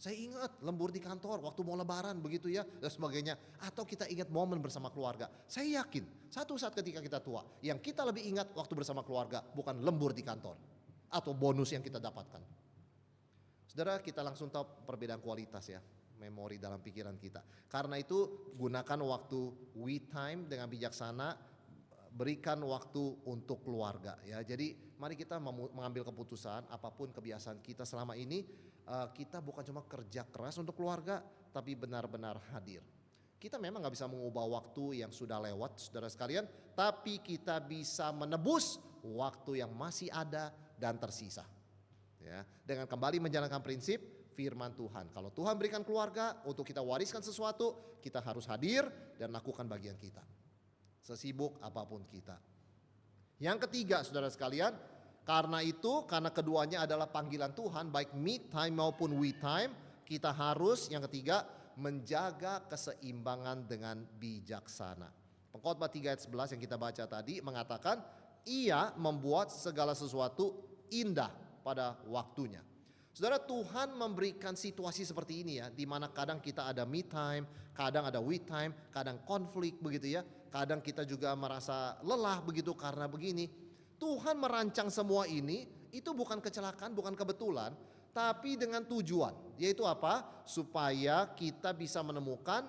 Saya ingat lembur di kantor, waktu mau lebaran begitu ya, dan sebagainya. Atau kita ingat momen bersama keluarga. Saya yakin, satu saat ketika kita tua, yang kita lebih ingat waktu bersama keluarga, bukan lembur di kantor. Atau bonus yang kita dapatkan. Saudara, kita langsung tahu perbedaan kualitas ya, memori dalam pikiran kita. Karena itu, gunakan waktu we time dengan bijaksana, berikan waktu untuk keluarga ya. Jadi mari kita mengambil keputusan, apapun kebiasaan kita selama ini, kita bukan cuma kerja keras untuk keluarga, tapi benar-benar hadir. Kita memang gak bisa mengubah waktu yang sudah lewat saudara sekalian, tapi kita bisa menebus waktu yang masih ada dan tersisa ya, dengan kembali menjalankan prinsip firman Tuhan. Kalau Tuhan berikan keluarga untuk kita wariskan sesuatu, kita harus hadir dan lakukan bagian kita, sesibuk apapun kita. Yang ketiga saudara sekalian, karena keduanya adalah panggilan Tuhan, baik me time maupun we time, kita harus yang ketiga menjaga keseimbangan dengan bijaksana. Pengkhotbah 3 ayat 11 yang kita baca tadi mengatakan, ia membuat segala sesuatu indah pada waktunya. Saudara, Tuhan memberikan situasi seperti ini ya, di mana kadang kita ada me time, kadang ada we time, kadang konflik begitu ya, kadang kita juga merasa lelah begitu karena begini. Tuhan merancang semua ini, itu bukan kecelakaan, bukan kebetulan, tapi dengan tujuan, yaitu apa? Supaya kita bisa menemukan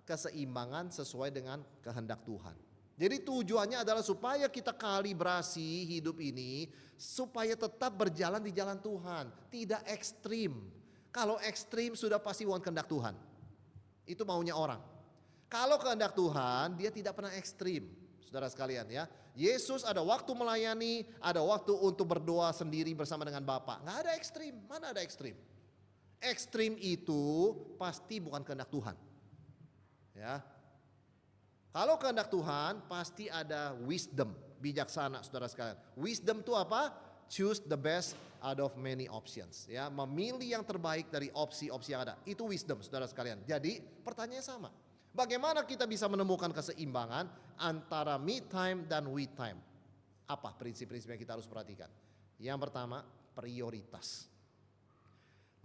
keseimbangan sesuai dengan kehendak Tuhan. Jadi tujuannya adalah supaya kita kalibrasi hidup ini, supaya tetap berjalan di jalan Tuhan, tidak ekstrim. Kalau ekstrim sudah pasti bukan kehendak Tuhan, itu maunya orang. Kalau kehendak Tuhan, dia tidak pernah ekstrim. Saudara sekalian ya, Yesus ada waktu melayani, ada waktu untuk berdoa sendiri bersama dengan Bapa. Gak ada ekstrim, mana ada ekstrim. Ekstrim itu pasti bukan kehendak Tuhan. Ya, kalau kehendak Tuhan pasti ada wisdom, bijaksana saudara sekalian. Wisdom itu apa? Choose the best out of many options. Ya, memilih yang terbaik dari opsi-opsi yang ada. Itu wisdom saudara sekalian. Jadi pertanyaannya sama. Bagaimana kita bisa menemukan keseimbangan antara me time dan we time? Apa prinsip-prinsip yang kita harus perhatikan? Yang pertama, prioritas.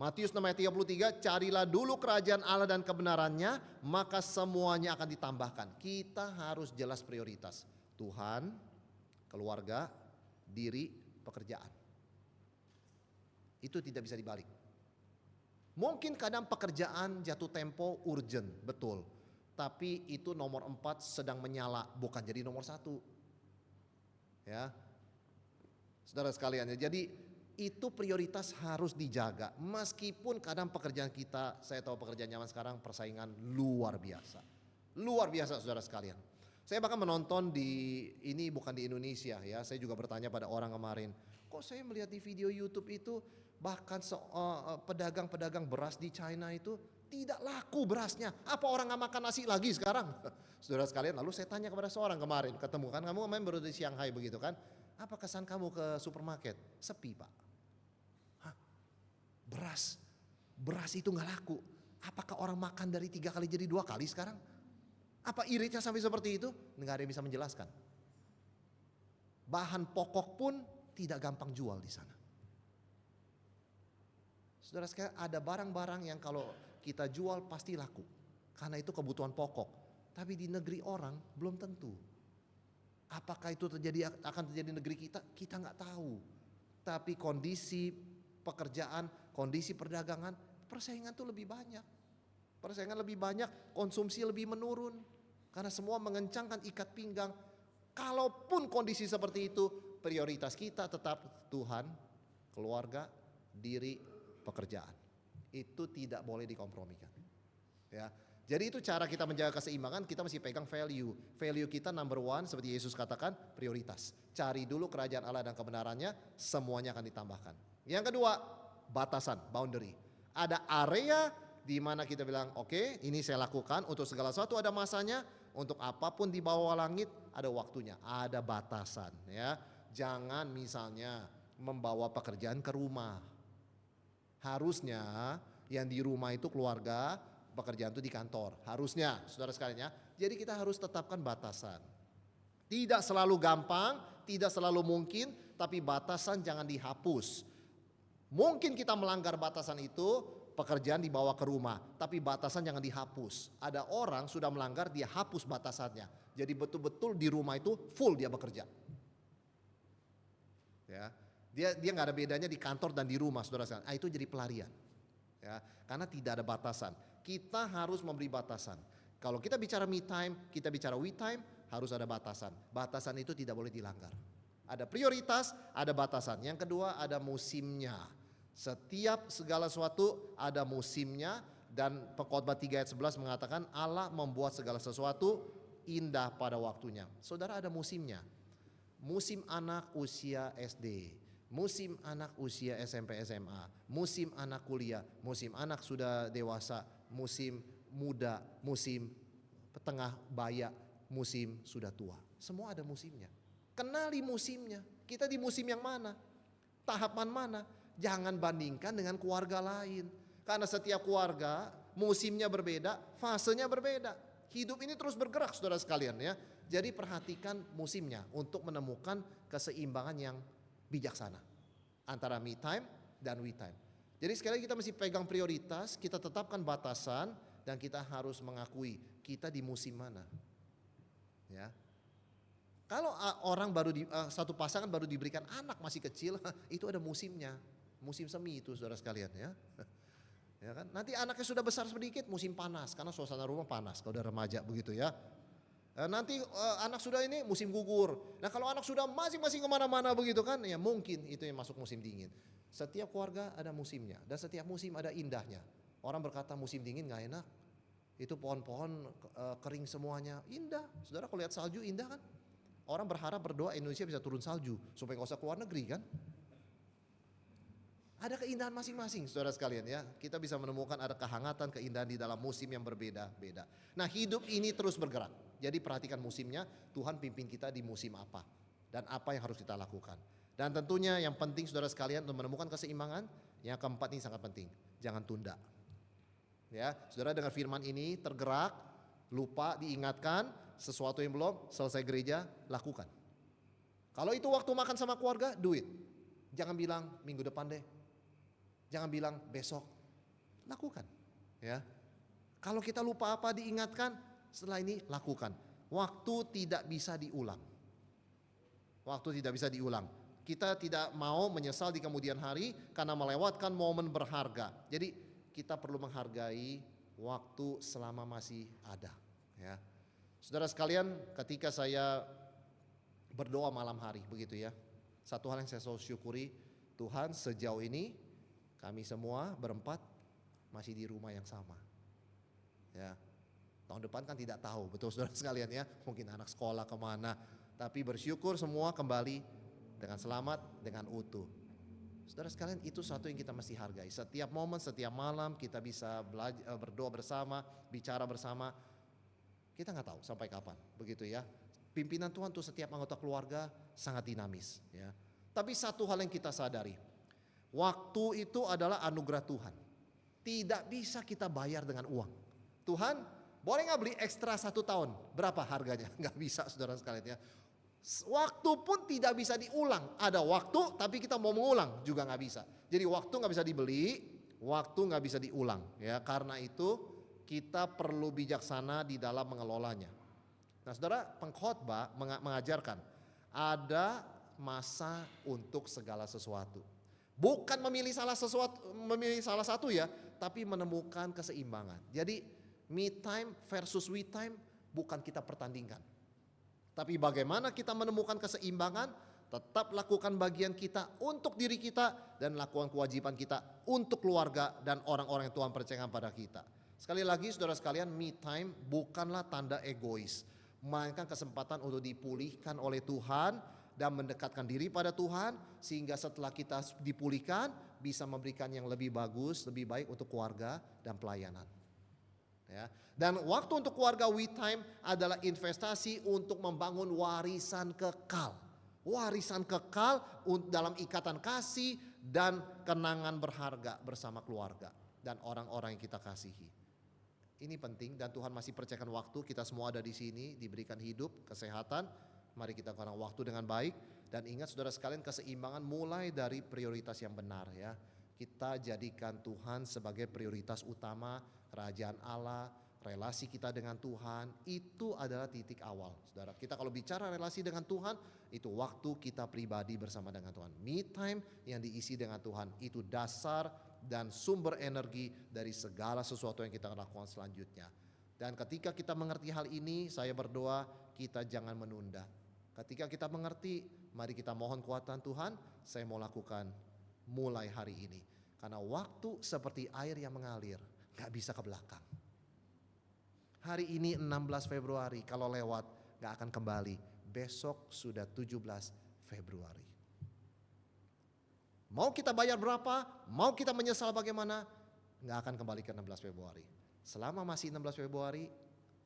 Matius 6 ayat 33, carilah dulu kerajaan Allah dan kebenarannya, maka semuanya akan ditambahkan. Kita harus jelas prioritas. Tuhan, keluarga, diri, pekerjaan. Itu tidak bisa dibalik. Mungkin kadang pekerjaan jatuh tempo urgent, betul. Tapi itu nomor 4 sedang menyala, bukan jadi nomor 1. Ya, saudara sekalian ya, jadi itu prioritas harus dijaga. Meskipun kadang pekerjaan kita, saya tahu pekerjaan zaman sekarang persaingan luar biasa. Luar biasa saudara sekalian. Saya bahkan menonton ini bukan di Indonesia ya, saya juga bertanya pada orang kemarin, kok saya melihat di video YouTube itu bahkan pedagang-pedagang beras di China itu tidak laku berasnya. Apa orang nggak makan nasi lagi sekarang? Saudara sekalian, lalu saya tanya kepada seorang kemarin, ketemu kan, kamu kemarin baru di Shanghai begitu kan? Apa kesan kamu ke supermarket? Sepi Pak. Hah? Beras itu nggak laku. Apakah orang makan dari 3 kali jadi 2 kali sekarang? Apa iritnya sampai seperti itu? Nggak ada yang bisa menjelaskan. Bahan pokok pun tidak gampang jual di sana. Saudara sekalian, ada barang-barang yang kalau kita jual pasti laku. Karena itu kebutuhan pokok. Tapi di negeri orang belum tentu. Apakah itu akan terjadi di negeri kita? Kita nggak tahu. Tapi kondisi pekerjaan, kondisi perdagangan, persaingan tuh lebih banyak. Persaingan lebih banyak, konsumsi lebih menurun. Karena semua mengencangkan ikat pinggang. Kalaupun kondisi seperti itu, prioritas kita tetap Tuhan, keluarga, diri, pekerjaan. Itu tidak boleh dikompromikan. Ya. Jadi itu cara kita menjaga keseimbangan, kita mesti pegang value. Value kita number one, seperti Yesus katakan, prioritas. Cari dulu kerajaan Allah dan kebenarannya, semuanya akan ditambahkan. Yang kedua, batasan, boundary. Ada area di mana kita bilang, oke, ini saya lakukan untuk segala sesuatu ada masanya, untuk apapun di bawah langit ada waktunya, ada batasan ya. Jangan misalnya membawa pekerjaan ke rumah. Harusnya yang di rumah itu keluarga, pekerjaan itu di kantor. Harusnya, saudara sekalian ya. Jadi kita harus tetapkan batasan. Tidak selalu gampang, tidak selalu mungkin, tapi batasan jangan dihapus. Mungkin kita melanggar batasan itu, pekerjaan dibawa ke rumah, tapi batasan jangan dihapus. Ada orang sudah melanggar, dia hapus batasannya. Jadi betul-betul di rumah itu full dia bekerja. Ya, dia nggak ada bedanya di kantor dan di rumah, saudara sekalian. Itu jadi pelarian. Ya, karena tidak ada batasan. Kita harus memberi batasan. Kalau kita bicara me time, kita bicara we time, harus ada batasan. Batasan itu tidak boleh dilanggar. Ada prioritas, ada batasan. Yang kedua ada musimnya. Setiap segala sesuatu ada musimnya, dan Pengkhotbah 3 ayat 11 mengatakan Allah membuat segala sesuatu indah pada waktunya. Saudara, ada musimnya. Musim anak usia SD, musim anak usia SMP SMA, musim anak kuliah, musim anak sudah dewasa, musim muda, musim tengah baya, musim sudah tua. Semua ada musimnya. Kenali musimnya. Kita di musim yang mana? Tahapan mana? Jangan bandingkan dengan keluarga lain. Karena setiap keluarga musimnya berbeda, fasenya berbeda. Hidup ini terus bergerak, saudara sekalian ya. Jadi perhatikan musimnya untuk menemukan keseimbangan yang bijaksana antara me time dan we time. Jadi sekali lagi kita mesti pegang prioritas, kita tetapkan batasan, dan kita harus mengakui kita di musim mana. Ya. Kalau orang satu pasangan baru diberikan anak masih kecil, itu ada musimnya. Musim semi itu, saudara sekalian ya. Ya kan? Nanti anaknya sudah besar sedikit, musim panas karena suasana rumah panas kalau udah remaja begitu ya. Nanti anak sudah ini musim gugur. Nah kalau anak sudah masing-masing kemana-mana begitu kan, ya mungkin itu yang masuk musim dingin. Setiap keluarga ada musimnya dan setiap musim ada indahnya. Orang berkata musim dingin gak enak, itu pohon-pohon kering semuanya, indah. Saudara kalau lihat salju indah kan? Orang berharap berdoa Indonesia bisa turun salju supaya gak usah keluar negeri kan? Ada keindahan masing-masing, saudara sekalian ya. Kita bisa menemukan ada kehangatan, keindahan di dalam musim yang berbeda-beda. Nah hidup ini terus bergerak. Jadi perhatikan musimnya, Tuhan pimpin kita di musim apa. Dan apa yang harus kita lakukan. Dan tentunya yang penting saudara sekalian untuk menemukan keseimbangan, yang keempat ini sangat penting. Jangan tunda. Ya, saudara dengar firman ini tergerak, lupa diingatkan, sesuatu yang belum selesai gereja, lakukan. Kalau itu waktu makan sama keluarga, do it. Jangan bilang minggu depan deh. Jangan bilang besok, lakukan. Ya, kalau kita lupa apa diingatkan, setelah ini lakukan. Waktu tidak bisa diulang. Waktu tidak bisa diulang. Kita tidak mau menyesal di kemudian hari karena melewatkan momen berharga. Jadi kita perlu menghargai waktu selama masih ada. Ya, saudara sekalian, ketika saya berdoa malam hari begitu ya, satu hal yang saya selalu syukuri, Tuhan sejauh ini kami semua berempat masih di rumah yang sama. Ya. tahun depan kan tidak tahu, betul saudara sekalian ya, mungkin anak sekolah kemana. Tapi bersyukur semua kembali dengan selamat, dengan utuh. Saudara sekalian, itu satu yang kita mesti hargai. Setiap momen, setiap malam kita bisa berdoa bersama, bicara bersama. Kita nggak tahu sampai kapan, begitu ya. Pimpinan Tuhan untuk setiap anggota keluarga sangat dinamis ya. Tapi satu hal yang kita sadari, waktu itu adalah anugerah Tuhan. Tidak bisa kita bayar dengan uang. Tuhan, boleh nggak beli ekstra 1 tahun? Berapa harganya? Nggak bisa saudara sekalian ya. Waktu pun tidak bisa diulang. Ada waktu tapi kita mau mengulang juga nggak bisa. Jadi waktu nggak bisa dibeli, waktu nggak bisa diulang ya. Karena itu kita perlu bijaksana di dalam mengelolanya. Nah saudara, pengkhotbah mengajarkan ada masa untuk segala sesuatu. Bukan memilih salah satu ya, tapi menemukan keseimbangan. Jadi me time versus we time bukan kita pertandingkan. Tapi bagaimana kita menemukan keseimbangan, tetap lakukan bagian kita untuk diri kita dan lakukan kewajiban kita untuk keluarga dan orang-orang yang Tuhan percayakan pada kita. Sekali lagi saudara sekalian, me time bukanlah tanda egois, melainkan kesempatan untuk dipulihkan oleh Tuhan dan mendekatkan diri pada Tuhan, sehingga setelah kita dipulihkan bisa memberikan yang lebih bagus, lebih baik untuk keluarga dan pelayanan. Ya. Dan waktu untuk keluarga we time adalah investasi untuk membangun warisan kekal. Warisan kekal dalam ikatan kasih dan kenangan berharga bersama keluarga dan orang-orang yang kita kasihi. Ini penting dan Tuhan masih percayakan waktu, kita semua ada di sini, diberikan hidup, kesehatan. Mari kita gunakan waktu dengan baik dan ingat saudara sekalian, keseimbangan mulai dari prioritas yang benar ya. Kita jadikan Tuhan sebagai prioritas utama, kerajaan Allah, relasi kita dengan Tuhan, itu adalah titik awal. Saudara, kita kalau bicara relasi dengan Tuhan, itu waktu kita pribadi bersama dengan Tuhan. Me time yang diisi dengan Tuhan, itu dasar dan sumber energi dari segala sesuatu yang kita lakukan selanjutnya. Dan ketika kita mengerti hal ini, saya berdoa kita jangan menunda. Ketika kita mengerti, mari kita mohon kuatan Tuhan, saya mau lakukan mulai hari ini. Karena waktu seperti air yang mengalir, gak bisa ke belakang. Hari ini 16 Februari, kalau lewat gak akan kembali. Besok sudah 17 Februari. Mau kita bayar berapa, mau kita menyesal bagaimana, gak akan kembali ke 16 Februari. Selama masih 16 Februari,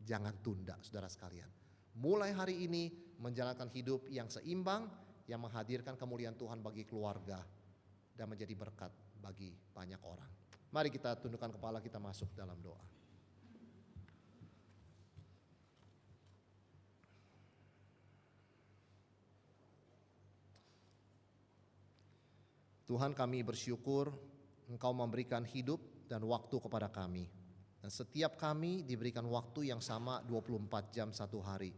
jangan tunda saudara sekalian. Mulai hari ini menjalankan hidup yang seimbang, yang menghadirkan kemuliaan Tuhan bagi keluarga dan menjadi berkat bagi banyak orang. Mari kita tundukkan kepala, kita masuk dalam doa. Tuhan, kami bersyukur Engkau memberikan hidup dan waktu kepada kami. Dan setiap kami diberikan waktu yang sama 24 jam satu hari.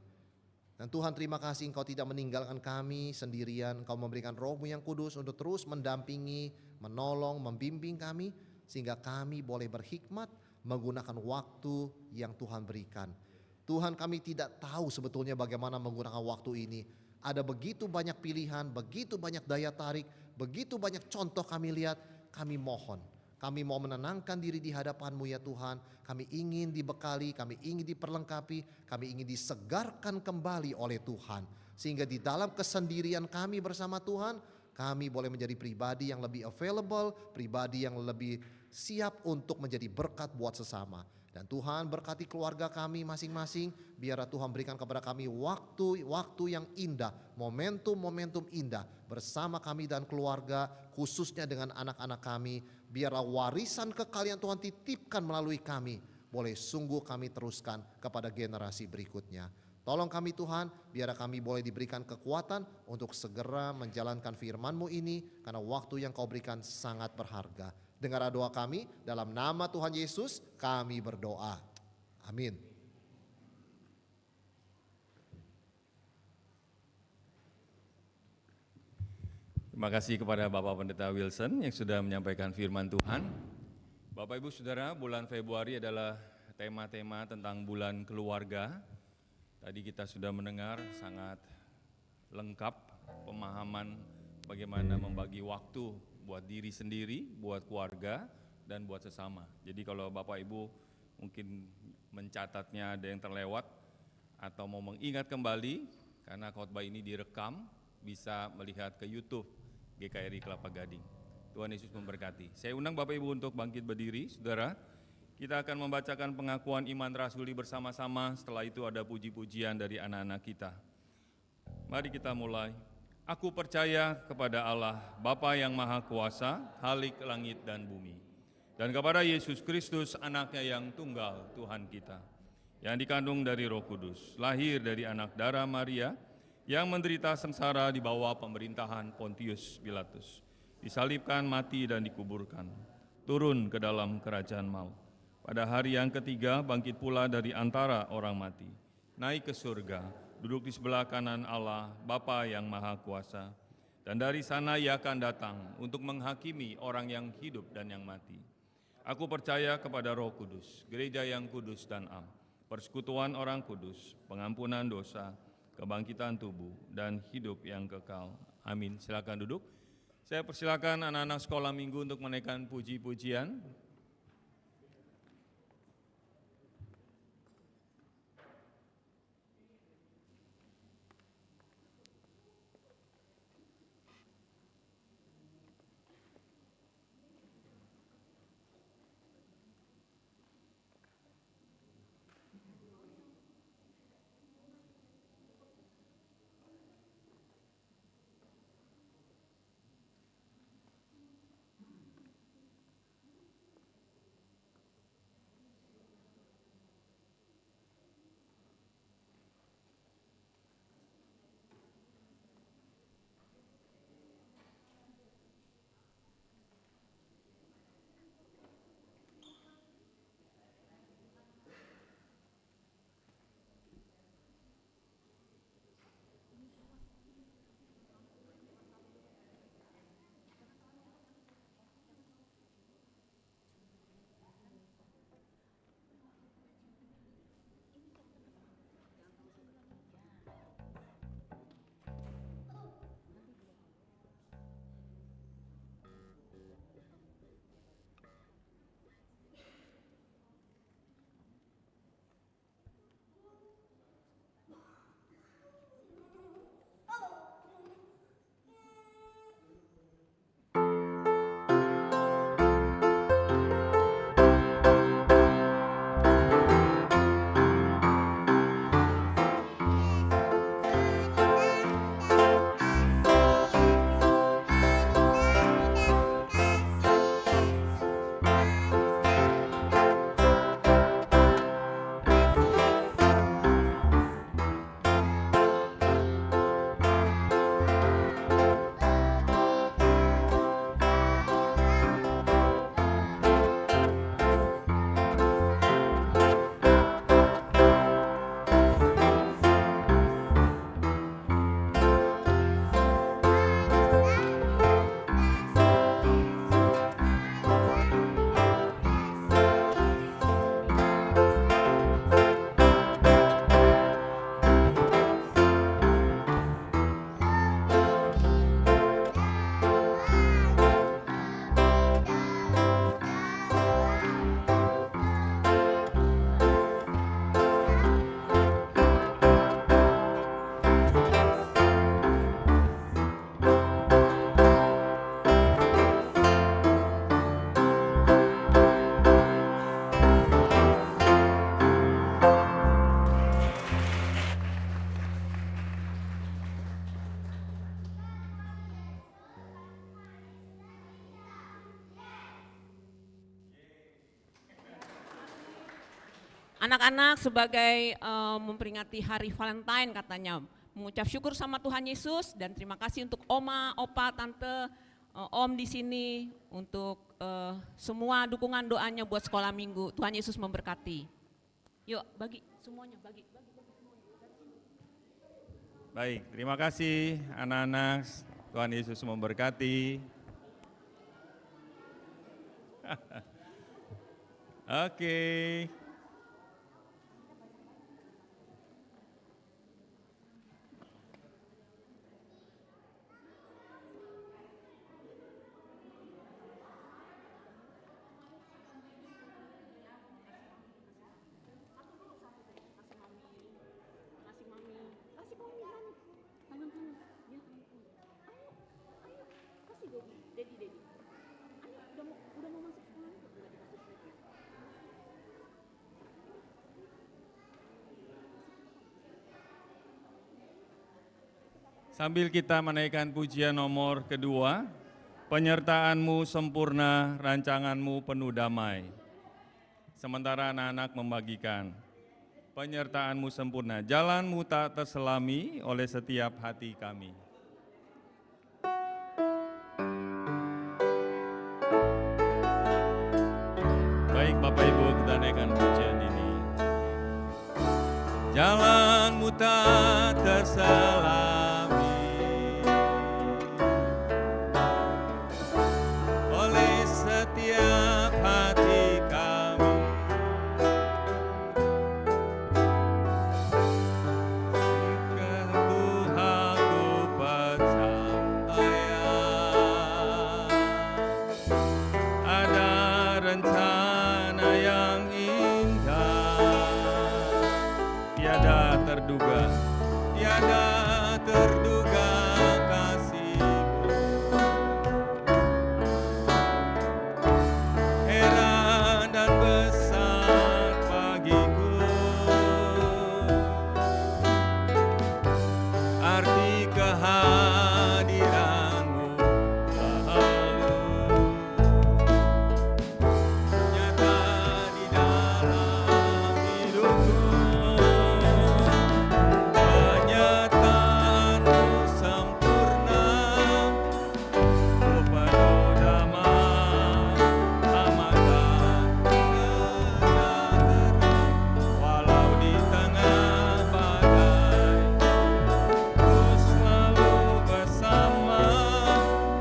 Dan Tuhan, terima kasih Engkau tidak meninggalkan kami sendirian. Engkau memberikan Roh-Mu yang kudus untuk terus mendampingi, menolong, membimbing kami, sehingga kami boleh berhikmat menggunakan waktu yang Tuhan berikan. Tuhan, kami tidak tahu sebetulnya bagaimana menggunakan waktu ini. Ada begitu banyak pilihan, begitu banyak daya tarik, begitu banyak contoh kami lihat. Kami mohon, kami mau menenangkan diri di hadapan-Mu ya Tuhan. Kami ingin dibekali, kami ingin diperlengkapi, kami ingin disegarkan kembali oleh Tuhan. Sehingga di dalam kesendirian kami bersama Tuhan, kami boleh menjadi pribadi yang lebih available, pribadi yang lebih siap untuk menjadi berkat buat sesama. Dan Tuhan berkati keluarga kami masing-masing, biarlah Tuhan berikan kepada kami waktu yang indah, momentum-momentum indah bersama kami dan keluarga, khususnya dengan anak-anak kami. Biarlah warisan kekal yang Tuhan titipkan melalui kami, boleh sungguh kami teruskan kepada generasi berikutnya. Tolong kami Tuhan, biar kami boleh diberikan kekuatan untuk segera menjalankan firman-Mu ini, karena waktu yang Kau berikan sangat berharga. Dengar doa kami, dalam nama Tuhan Yesus kami berdoa. Amin. Terima kasih kepada Bapak Pendeta Wilson yang sudah menyampaikan firman Tuhan. Bapak Ibu Saudara, bulan Februari adalah tema-tema tentang bulan keluarga. Tadi kita sudah mendengar sangat lengkap pemahaman bagaimana membagi waktu buat diri sendiri, buat keluarga, dan buat sesama. Jadi kalau Bapak Ibu mungkin mencatatnya ada yang terlewat atau mau mengingat kembali, karena khotbah ini direkam, bisa melihat ke YouTube GKRI Kelapa Gading. Tuhan Yesus memberkati. Saya undang Bapak Ibu untuk bangkit berdiri, saudara. Kita akan membacakan pengakuan iman rasuli bersama-sama, setelah itu ada puji-pujian dari anak-anak kita. Mari kita mulai. Aku percaya kepada Allah, Bapa yang Maha Kuasa, Khalik langit dan bumi, dan kepada Yesus Kristus, anaknya yang tunggal, Tuhan kita, yang dikandung dari Roh Kudus, lahir dari anak darah Maria, yang menderita sengsara di bawah pemerintahan Pontius Pilatus, disalibkan, mati, dan dikuburkan, turun ke dalam kerajaan maut. Pada hari yang ketiga bangkit pula dari antara orang mati, naik ke surga, duduk di sebelah kanan Allah, Bapa yang Maha Kuasa, dan dari sana Ia akan datang untuk menghakimi orang yang hidup dan yang mati. Aku percaya kepada Roh Kudus, gereja yang kudus dan am, persekutuan orang kudus, pengampunan dosa, kebangkitan tubuh, dan hidup yang kekal. Amin. Silakan duduk. Saya persilakan anak-anak sekolah minggu untuk menaikkan puji-pujian. Anak-anak sebagai memperingati hari Valentine katanya, mengucap syukur sama Tuhan Yesus dan terima kasih untuk oma, opa, tante, om di sini untuk semua dukungan doanya buat sekolah minggu. Tuhan Yesus memberkati. Yuk bagi semuanya, bagi. Baik, terima kasih anak-anak. Tuhan Yesus memberkati. Oke. Sambil kita menaikkan pujian nomor kedua, penyertaan-Mu sempurna, rancangan-Mu penuh damai. Sementara anak-anak membagikan, penyertaan-Mu sempurna, jalan-Mu tak terselami oleh setiap hati kami. Baik Bapak Ibu, kita naikkan pujian ini. Jalan-Mu tak terselami oleh setiap hati kami. Tuhan ku percaya ada rencana yang indah, tiada terduga, tiada terduga kasih-Mu. Heran dan besar bagiku arti kehadiran-Mu selalu nyata di dalam hidupku. Penyertaan-Mu sempurna, penuh damai, amanah sejahtera. Walau di tengah badai, Ku selalu bersama,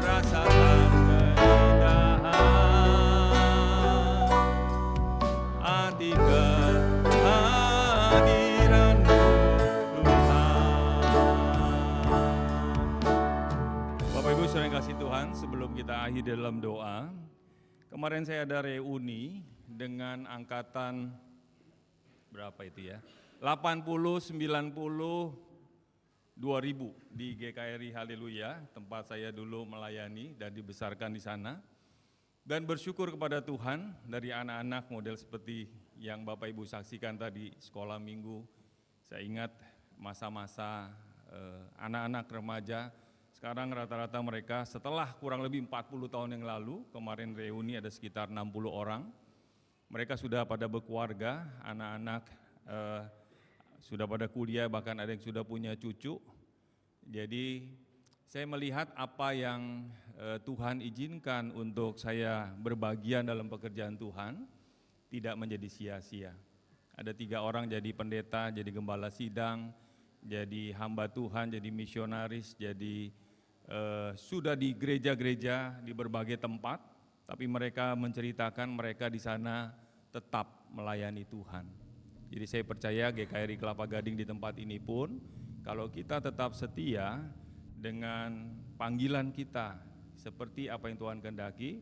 rasakan keindahan arti kehadiran-Mu Tuhan. Bapak Ibu saudara yang kasih Tuhan, sebelum kita akhir dalam doa, kemarin saya ada reuni dengan angkatan berapa itu ya? 80, 90, 2000 di GKRI Haleluya, tempat saya dulu melayani dan dibesarkan di sana. Dan bersyukur kepada Tuhan dari anak-anak model seperti yang Bapak Ibu saksikan tadi, sekolah minggu. Saya ingat masa-masa anak-anak remaja, sekarang rata-rata mereka setelah kurang lebih 40 tahun yang lalu, kemarin reuni ada sekitar 60 orang. Mereka sudah pada berkeluarga, anak-anak sudah pada kuliah, bahkan ada yang sudah punya cucu. Jadi saya melihat apa yang Tuhan izinkan untuk saya berbagian dalam pekerjaan Tuhan tidak menjadi sia-sia. Ada 3 orang jadi pendeta, jadi gembala sidang, jadi hamba Tuhan, jadi misionaris, jadi sudah di gereja-gereja di berbagai tempat, tapi mereka menceritakan mereka di sana tetap melayani Tuhan. Jadi saya percaya GKRI Kelapa Gading di tempat ini pun, kalau kita tetap setia dengan panggilan kita, seperti apa yang Tuhan kehendaki,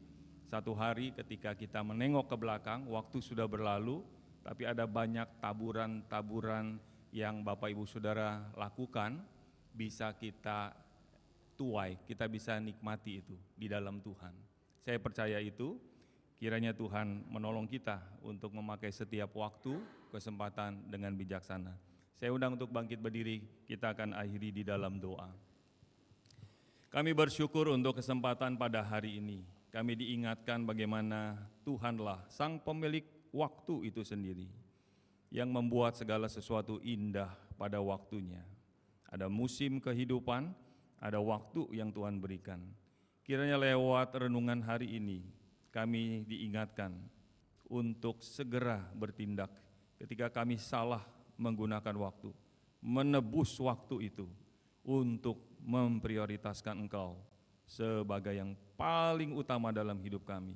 satu hari ketika kita menengok ke belakang, waktu sudah berlalu, tapi ada banyak taburan-taburan yang Bapak Ibu Saudara lakukan, bisa kita tuai, kita bisa nikmati itu di dalam Tuhan. Saya percaya itu, kiranya Tuhan menolong kita untuk memakai setiap waktu, kesempatan dengan bijaksana. Saya undang untuk bangkit berdiri, kita akan akhiri di dalam doa. Kami bersyukur untuk kesempatan pada hari ini. Kami diingatkan bagaimana Tuhanlah sang pemilik waktu itu sendiri, yang membuat segala sesuatu indah pada waktunya. Ada musim kehidupan, ada waktu yang Tuhan berikan. Kiranya lewat renungan hari ini, kami diingatkan untuk segera bertindak ketika kami salah menggunakan waktu, menebus waktu itu untuk memprioritaskan Engkau sebagai yang paling utama dalam hidup kami.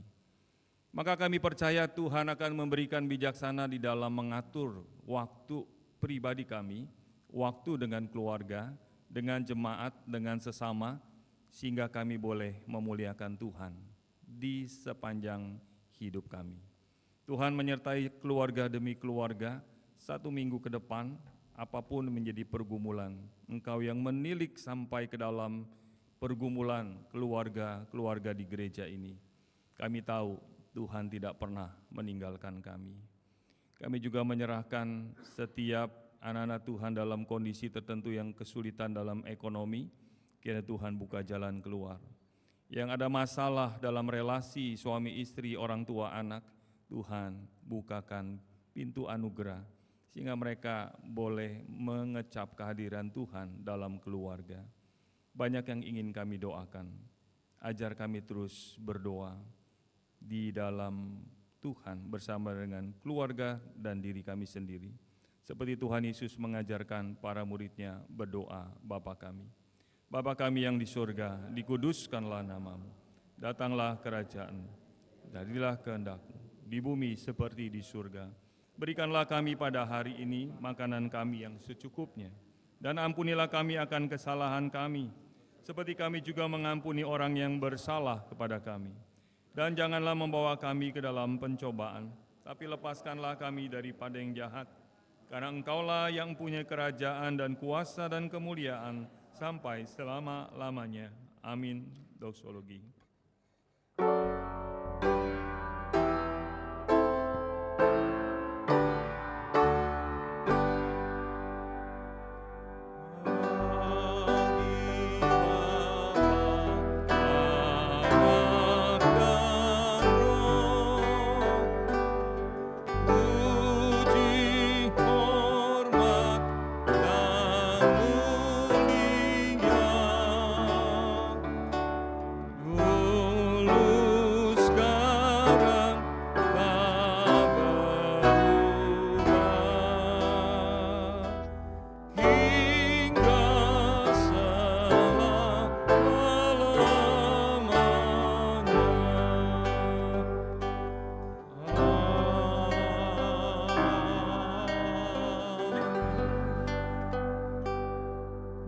Maka kami percaya Tuhan akan memberikan bijaksana di dalam mengatur waktu pribadi kami, waktu dengan keluarga, dengan jemaat, dengan sesama, sehingga kami boleh memuliakan Tuhan di sepanjang hidup kami. Tuhan menyertai keluarga demi keluarga, 1 minggu ke depan, apapun menjadi pergumulan, Engkau yang menilik sampai ke dalam pergumulan keluarga-keluarga di gereja ini. Kami tahu Tuhan tidak pernah meninggalkan kami. Kami juga menyerahkan setiap anak-anak Tuhan dalam kondisi tertentu yang kesulitan dalam ekonomi, kiranya Tuhan buka jalan keluar. Yang ada masalah dalam relasi suami istri, orang tua anak, Tuhan bukakan pintu anugerah, sehingga mereka boleh mengecap kehadiran Tuhan dalam keluarga. Banyak yang ingin kami doakan, ajar kami terus berdoa di dalam Tuhan bersama dengan keluarga dan diri kami sendiri. Seperti Tuhan Yesus mengajarkan para murid-Nya berdoa, Bapa kami. Bapa kami yang di surga, dikuduskanlah namamu, datanglah kerajaan-Mu, jadilah kehendak-Mu, di bumi seperti di surga. Berikanlah kami pada hari ini makanan kami yang secukupnya, dan ampunilah kami akan kesalahan kami, seperti kami juga mengampuni orang yang bersalah kepada kami. Dan janganlah membawa kami ke dalam pencobaan, tapi lepaskanlah kami daripada yang jahat, karena Engkaulah yang punya kerajaan dan kuasa dan kemuliaan, sampai selama-lamanya. Amin. Doksologi.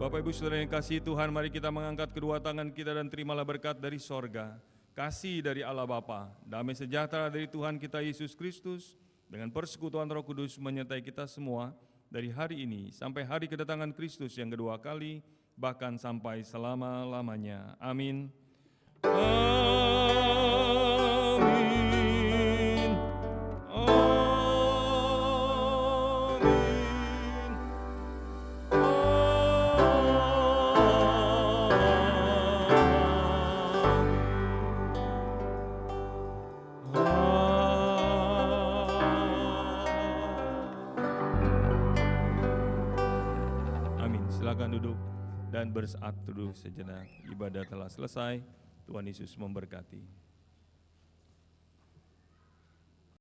Bapak Ibu Saudara yang kasih Tuhan, mari kita mengangkat kedua tangan kita dan terimalah berkat dari sorga, kasih dari Allah Bapa, damai sejahtera dari Tuhan kita Yesus Kristus, dengan persekutuan Roh Kudus menyertai kita semua dari hari ini sampai hari kedatangan Kristus yang kedua kali, bahkan sampai selama-lamanya. Amin. Amin. Silakan duduk dan bersaat teduh sejenak. Ibadah telah selesai. Tuhan Yesus memberkati.